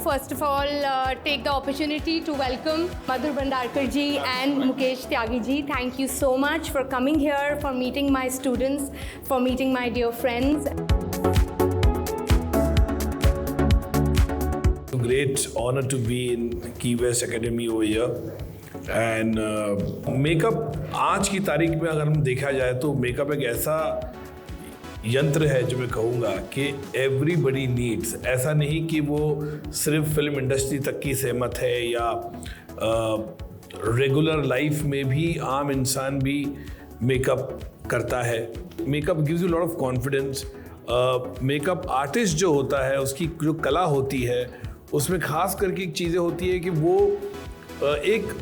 first of all, take the opportunity to welcome Madhur Bhandarkar ji and Mukesh Tyagi ji. Thank you so much for coming here, for meeting my students, for meeting my dear friends. Great honor to be in Key West Academy over here. And makeup आज की तारीख में अगर हम देखा जाए तो makeup एक ऐसा यंत्र है जो मैं कहूँगा कि एवरीबडी नीड्स. ऐसा नहीं कि वो सिर्फ फिल्म इंडस्ट्री तक की सहमत है या रेगुलर लाइफ में भी आम इंसान भी मेकअप करता है. Makeup gives you lot of confidence. Makeup artist जो होता है उसकी जो कला होती है उसमें खास करके एक चीज़ें होती है कि वो एक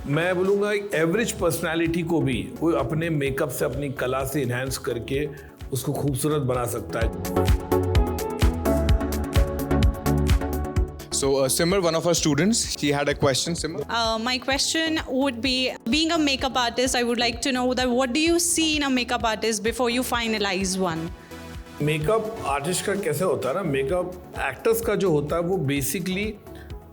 मैं बोलूँगा एवरेज पर्सनालिटी को भी वो अपने मेकअप से अपनी कला से इन्हांस करके उसको खूबसूरत बना सकता है. So Simar, one of our students, she had a question. Simar? My question would be, being a makeup artist, I would like to know that what do you see in a makeup artist before you finalize one? Makeup artist का कैसे होता है ना, makeup actors का जो होता है वो बेसिकली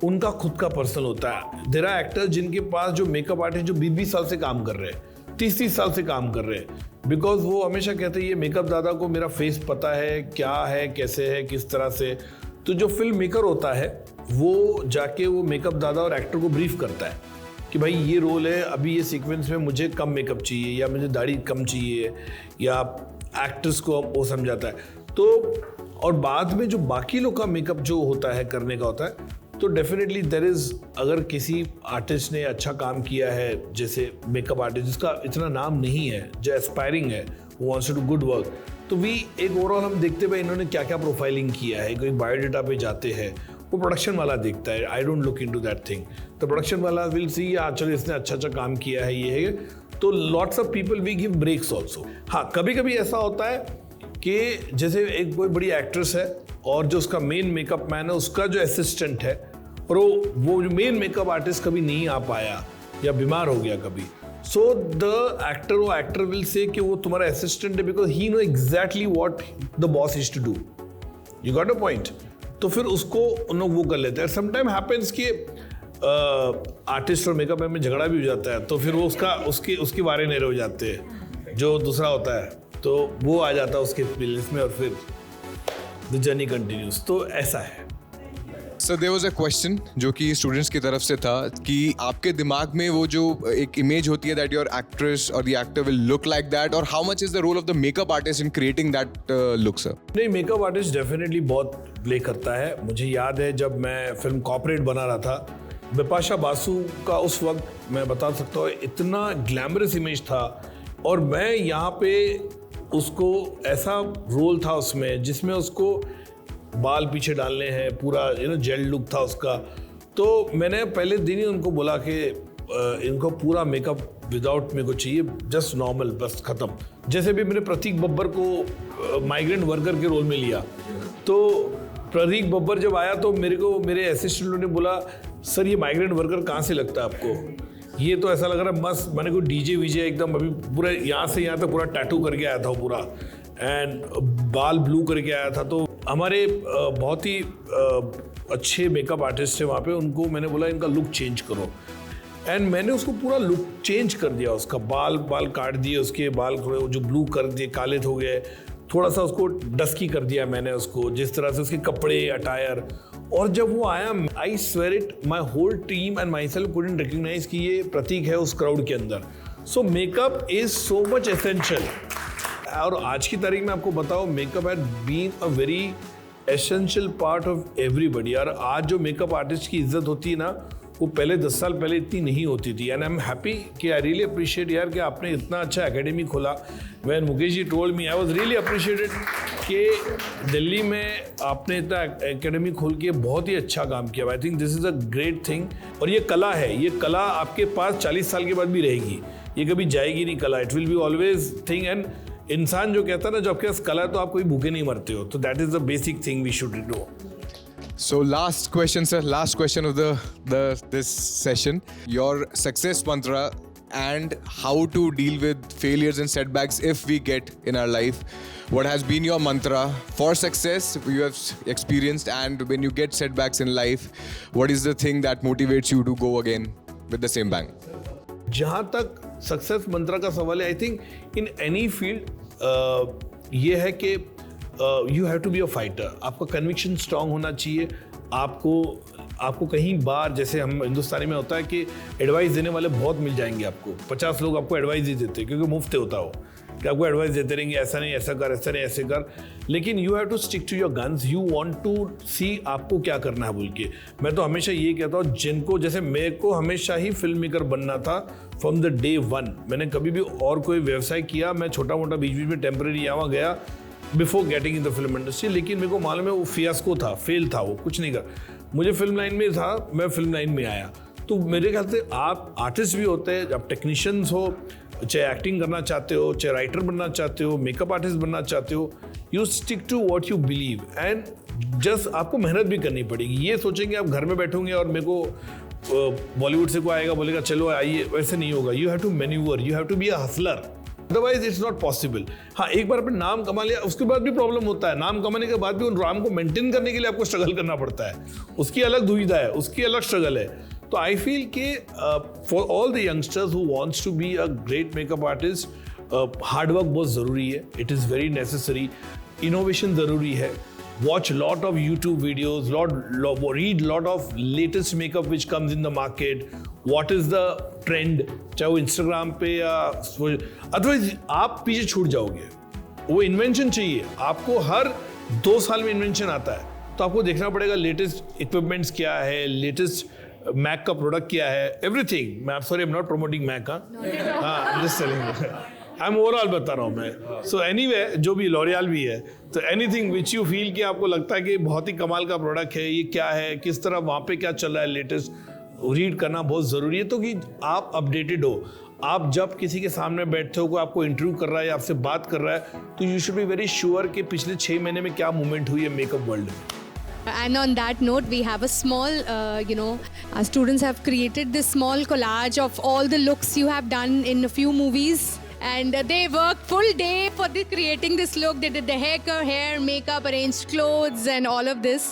उनका खुद का पर्सनल होता है. देयर आर एक्टर्स जिनके पास जो मेकअप आर्टिस्ट जो 20-20 साल से काम कर रहे हैं, 30-30 साल से काम कर रहे हैं, बिकॉज वो हमेशा कहते हैं ये मेकअप दादा को मेरा फेस पता है, क्या है, कैसे है, किस तरह से. तो जो फिल्म मेकर होता है वो जाके वो मेकअप दादा और एक्टर को ब्रीफ करता है कि भाई ये रोल है, अभी ये सीक्वेंस में मुझे कम मेकअप चाहिए या मुझे दाढ़ी कम चाहिए, या एक्टर्स को वो समझाता है. तो और बाद में जो बाकी लोग का मेकअप जो होता है करने का होता है, तो डेफिनेटली देयर इज़, अगर किसी आर्टिस्ट ने अच्छा काम किया है, जैसे मेकअप आर्टिस्ट जिसका इतना नाम नहीं है, जो एस्पायरिंग है, वो wants to do good work, तो भी एक ओवरऑल हम देखते हुए इन्होंने क्या क्या प्रोफाइलिंग किया है. कोई बायोडाटा पे जाते हैं, वो प्रोडक्शन वाला देखता है. I don't look into that thing. तो प्रोडक्शन वाला विल सी चलो इसने अच्छा काम किया है, ये है. तो lots of people we give breaks also. हाँ, कभी कभी ऐसा होता है कि जैसे एक कोई बड़ी एक्ट्रेस है और जो उसका मेन मेकअप मैन है उसका जो असिस्टेंट है, और वो जो मेन मेकअप आर्टिस्ट कभी नहीं आ पाया या बीमार हो गया कभी, so the actor will say कि वो तुम्हारा असिस्टेंट है because he know exactly what the boss is to do. You got a point. तो फिर उसको उन लोग वो कर लेते हैं. समटाइम हैपेंस कि आर्टिस्ट और मेकअप मैन में झगड़ा भी हो जाता है, तो फिर वो उसके बारे नहीं हो जाते हैं जो दूसरा होता है, तो वो आ जाता है उसके प्लेलिस्ट में और फिर द जर्नी कंटिन्यूज. तो ऐसा है. So there was a question जो कि स्टूडेंट्स की तरफ से था कि आपके दिमाग में वो जो एक इमेज होती है that your actress or the actor will look like that, और how much is the role of the makeup artist in creating that look, sir? नहीं, मेकअप आर्टिस्ट डेफिनेटली बहुत प्ले करता है. मुझे याद है जब मैं फिल्म कॉर्पोरेट बना रहा था, बिपाशा बासु का उस वक्त मैं बता सकता हूँ इतना ग्लैमरस इमेज था, और मैं यहाँ पे उसको ऐसा रोल था उसमें जिसमें उसको बाल पीछे डालने हैं, पूरा जेल लुक था उसका. तो मैंने पहले दिन ही उनको बोला कि इनको पूरा मेकअप विदाउट मेरे को चाहिए, जस्ट नॉर्मल, बस ख़त्म. जैसे भी मैंने प्रतीक बब्बर को माइग्रेंट वर्कर के रोल में लिया, तो प्रतीक बब्बर जब आया तो मेरे असिस्टेंट ने बोला, सर ये माइग्रेंट वर्कर कहाँ से लगता है आपको, ये तो ऐसा लग रहा है मस्त, मैंने कोई डीजे वीजे एकदम अभी पूरा यहाँ से यहाँ तक पूरा टैटू करके आया था पूरा, एंड बाल ब्लू करके आया था. तो हमारे बहुत ही अच्छे मेकअप आर्टिस्ट थे वहाँ पे, उनको मैंने बोला इनका लुक चेंज करो, एंड मैंने उसको पूरा लुक चेंज कर दिया. उसका बाल काट दिए, उसके बाल थोड़े जो ब्लू कर दिए, काले हो गए, थोड़ा सा उसको डस्की कर दिया मैंने उसको, जिस तरह से उसके कपड़े, अटायर. और जब वो आया, I swear it, my whole team and myself couldn't recognize कि ये प्रतीक है उस क्राउड के अंदर. So makeup is so much essential. और आज की तारीख में आपको बताओ, makeup had been a very essential part of everybody. और आज जो मेकअप आर्टिस्ट की इज्जत होती है ना, वो पहले 10 साल पहले इतनी नहीं होती थी. एंड आई एम हैप्पी कि आई रियली अप्रिशिएट यार कि आपने इतना अच्छा एकेडमी खोला. When Mukesh ji told me, I was really appreciated कि दिल्ली में आपने इतना एकेडमी खोल के बहुत ही अच्छा काम किया. I think this is a great thing. और ये कला है, ये कला आपके पास 40 साल के बाद भी रहेगी, ये कभी जाएगी नहीं कला. It will be always thing. And इंसान जो कहता है ना, जो आपके पास कला है तो आप कोई भूखे नहीं मरते हो. तो that is the basic thing we should do. So last question, sir. Last question of this session. Your success mantra and how to deal with failures and setbacks if we get in our life. What has been your mantra for success you have experienced, and when you get setbacks in life, what is the thing that motivates you to go again with the same bang? जहाँ तक success मंत्र का सवाल है, I think in any field ये है कि you have to be a fighter. आपका कन्विक्शन स्ट्रांग होना चाहिए. आपको कहीं बार, जैसे हम हिंदुस्तानी में होता है कि एडवाइस देने वाले बहुत मिल जाएंगे आपको. 50 लोग आपको एडवाइस ही देते हैं क्योंकि मुफ्त होता हो कि आपको एडवाइस देते रहेंगे, ऐसा नहीं ऐसा कर, ऐसा नहीं ऐसे कर. लेकिन you have to stick to your guns. You want to see आपको क्या करना है बोल के. मैं तो हमेशा ये कहता हूँ, जिनको, जैसे मेरे को हमेशा ही फिल्म मेकर बनना था फ्रॉम द डे वन. मैंने कभी भी और कोई व्यवसाय किया, मैं छोटा मोटा बीच बीच में टेम्परेरी यहाँ गया before getting in the film industry. लेकिन मेरे को मालूम है वो फियास्को था, फेल था, वो कुछ नहीं कर. मुझे फिल्म लाइन में था, मैं फिल्म लाइन में आया. तो मेरे ख्याल से आप आर्टिस्ट भी होते हैं, आप टेक्नीशियंस हो, चाहे एक्टिंग करना चाहते हो, चाहे राइटर बनना चाहते हो, मेकअप आर्टिस्ट बनना चाहते हो, you stick to what you believe and just आपको मेहनत भी करनी पड़ेगी. ये सोचेंगे आप घर में बैठोगे और मेरे को बॉलीवुड से कोई आएगा बोलेगा चलो आइए, वैसे नहीं होगा. You have to manoeuvre, you have to be a hustler, otherwise it's not possible. हाँ, एक बार अपने नाम कमा लिया उसके बाद भी प्रॉब्लम होता है. नाम कमाने के बाद भी उन नाम को मेंटेन करने के लिए आपको स्ट्रगल करना पड़ता है. उसकी अलग दुविधा है, उसकी अलग स्ट्रगल है. तो आई फील कि for all the youngsters who wants to be a great makeup artist, hard work बहुत ज़रूरी है. It is very necessary. Innovation ज़रूरी है. Watch lot of YouTube videos, read lot of latest makeup which comes in the market. What is the trend? चाहे वो Instagram पे या otherwise आप पीछे छूट जाओगे. वो इन्वेंशन चाहिए आपको. हर 2 साल में इन्वेंशन आता है, तो आपको देखना पड़ेगा लेटेस्ट इक्विपमेंट्स क्या है, लेटेस्ट मैक का प्रोडक्ट क्या है, everything. I am not promoting Mac. हाँ, just telling. I am overall बता रहा हूँ मैं. सो एनीवे, जो भी लॉरियल भी है, तो एनीथिंग विच यू फील कि आपको लगता है कि बहुत ही कमाल का प्रोडक्ट है, ये क्या है, किस तरह वहाँ पे क्या चल रहा है लेटेस्ट, रीड करना बहुत ज़रूरी है. तो कि आप अपडेटेड हो. आप जब किसी के सामने बैठते हो, कोई आपको इंटरव्यू कर रहा है या आपसे बात कर रहा है, तो you should be very sure कि पिछले 6 महीने में क्या मूवमेंट हुई है मेकअप वर्ल्ड में. And on that note, we have a small, our students have created this small collage of all the looks you have done in a few movies. And they worked full day for creating this look. They did the hair, makeup, arranged clothes and all of this.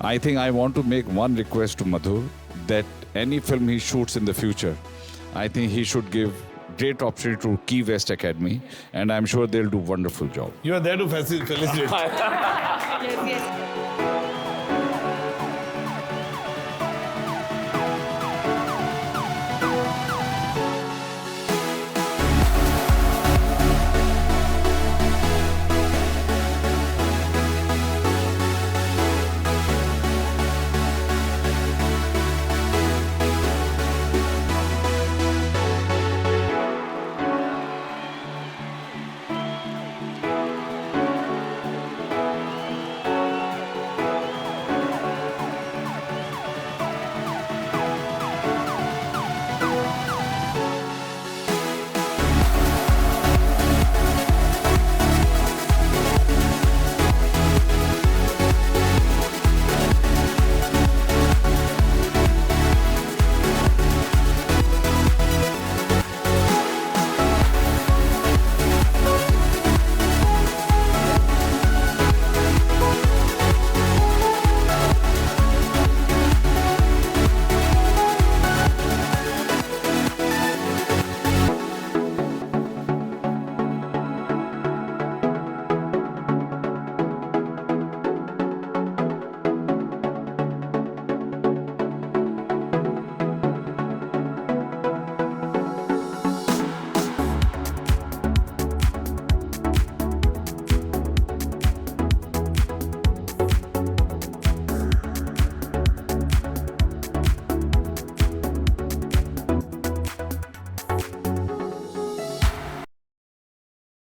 I think I want to make one request to Madhur, that any film he shoots in the future, I think he should give great opportunity to Key West Academy, and I'm sure they'll do wonderful job. You are there to facilitate. Yes, yes.